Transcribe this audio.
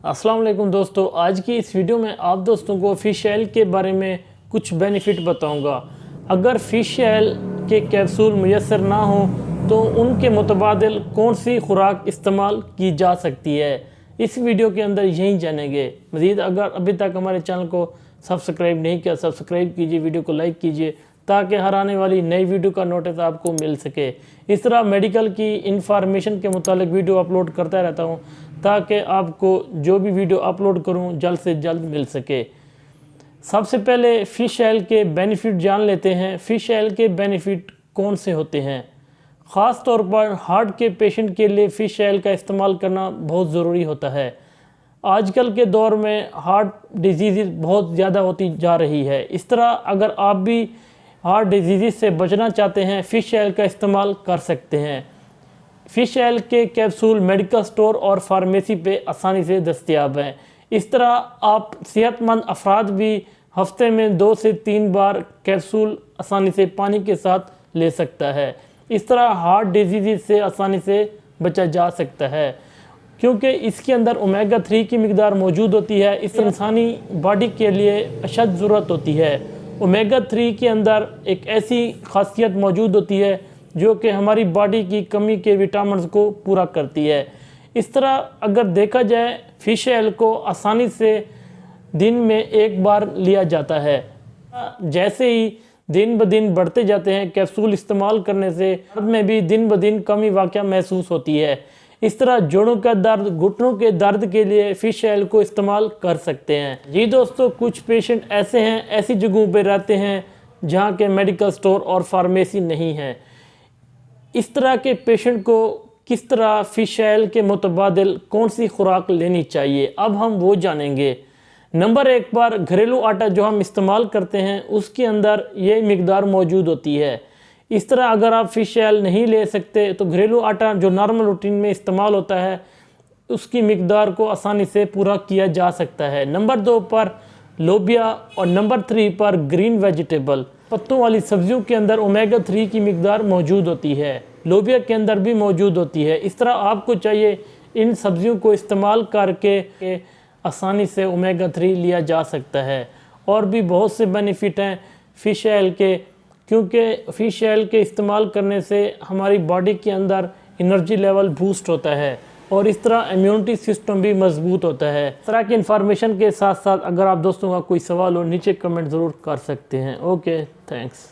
अस्सलाम वालेकुम दोस्तों, आज की इस वीडियो में आप दोस्तों को फ़िश ऑयल के बारे में कुछ बेनिफिट बताऊंगा। अगर फ़िश ऑयल के कैप्सूल मुयस्सर ना हो तो उनके मुतबादिल कौन सी खुराक इस्तेमाल की जा सकती है, इस वीडियो के अंदर यही जानेंगे। मज़ीद अगर अभी तक हमारे चैनल को सब्सक्राइब नहीं किया, सब्सक्राइब कीजिए, वीडियो को लाइक कीजिए ताकि हर आने वाली नई वीडियो का नोटिस आपको मिल सके। इस तरह मेडिकल की इंफॉर्मेशन के मुतालिक वीडियो अपलोड करता रहता हूँ ताकि आपको जो भी वीडियो अपलोड करूँ जल्द से जल्द मिल सके। सबसे पहले फ़िश ऑयल के बेनिफिट जान लेते हैं। फ़िश ऑयल के बेनिफिट कौन से होते हैं? ख़ास तौर पर हार्ट के पेशेंट के लिए फ़िश ऑयल का इस्तेमाल करना बहुत ज़रूरी होता है। आजकल के दौर में हार्ट डिजीज़ बहुत ज़्यादा होती जा रही है। इस तरह अगर आप भी हार्ट डिजीज़ से बचना चाहते हैं, फ़िश ऑयल का इस्तेमाल कर सकते हैं। फ़िश ऑयल के कैप्सूल मेडिकल स्टोर और फार्मेसी पे आसानी से दस्तयाब हैं। इस तरह आप सेहतमंद अफराद भी हफ्ते में 2 से 3 बार कैप्सूल आसानी से पानी के साथ ले सकता है। इस तरह हार्ट डिजीज़ से आसानी से बचा जा सकता है क्योंकि इसके अंदर ओमेगा 3 की मिकदार मौजूद होती है। इस इंसानी बॉडी के लिए अशद ज़रूरत होती है। ओमेगा 3 के अंदर एक ऐसी खासियत मौजूद होती है जो कि हमारी बॉडी की कमी के विटामिन को पूरा करती है। इस तरह अगर देखा जाए फ़िश ऑयल को आसानी से दिन में 1 बार लिया जाता है। जैसे ही दिन ब दिन बढ़ते जाते हैं, कैप्सूल इस्तेमाल करने से दर्द में भी दिन ब दिन कमी वाक़या महसूस होती है। इस तरह जोड़ों का दर्द, घुटनों के दर्द के लिए फ़िश ऑयल को इस्तेमाल कर सकते हैं। जी दोस्तों, कुछ पेशेंट ऐसे हैं, ऐसी जगहों पर रहते हैं जहाँ के मेडिकल स्टोर और फार्मेसी नहीं है। इस तरह के पेशेंट को किस तरह फ़िश ऑयल के मुतबादिल कौन सी खुराक लेनी चाहिए, अब हम वो जानेंगे। नंबर 1 पर घरेलू आटा जो हम इस्तेमाल करते हैं उसके अंदर ये मिकदार मौजूद होती है। इस तरह अगर आप फ़िश ऑयल नहीं ले सकते तो घरेलू आटा जो नॉर्मल रूटीन में इस्तेमाल होता है उसकी मिकदार को आसानी से पूरा किया जा सकता है। नंबर 2 पर लोबिया और नंबर 3 पर ग्रीन वेजिटेबल, पत्तों वाली सब्जियों के अंदर ओमेगा 3 की मिकदार मौजूद होती है। लोबिया के अंदर भी मौजूद होती है। इस तरह आपको चाहिए इन सब्जियों को इस्तेमाल करके आसानी से ओमेगा 3 लिया जा सकता है। और भी बहुत से बेनिफिट हैं फ़िश ऑयल के, क्योंकि फ़िश ऑयल के इस्तेमाल करने से हमारी बॉडी के अंदर एनर्जी लेवल बूस्ट होता है और इस तरह इम्यूनिटी सिस्टम भी मजबूत होता है। इस तरह की इन्फॉर्मेशन के साथ साथ अगर आप दोस्तों का कोई सवाल हो नीचे कमेंट ज़रूर कर सकते हैं। Okay, thanks.